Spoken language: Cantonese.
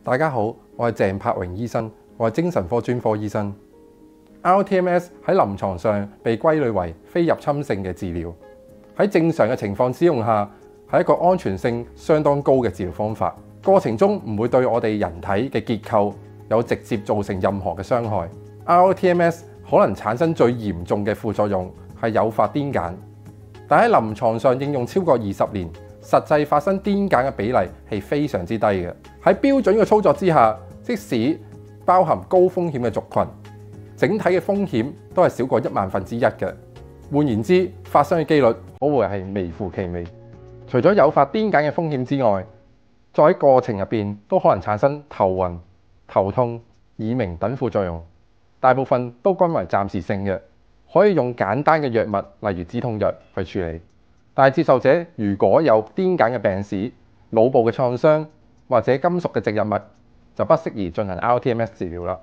大家好，我係鄭柏榮醫生，我係精神科專科醫生。rTMS 喺臨床上被歸類為非入侵性嘅治療，喺正常嘅情況使用下係一個安全性相當高嘅治療方法。過程中唔會對我哋人體嘅結構有直接造成任何嘅傷害。rTMS 可能產生最嚴重嘅副作用係誘發癲癇，但喺臨床上應用超過20年，實際發生癲癇嘅比例係非常之低嘅。喺標準嘅操作之下，即使包含高風險嘅族群，整體嘅風險都係少過1/1000嘅。換言之，發生嘅機率可謂係微乎其微。除咗誘發癲癇嘅風險之外，在喺過程入邊都可能產生頭暈、頭痛、耳鳴等副作用，大部分都均為暫時性嘅，可以用簡單嘅藥物，例如止痛藥去處理。但係接受者如果有癲癇嘅病史、腦部嘅創傷或者金屬嘅植入物，就不適宜進行 rTMS 治療啦。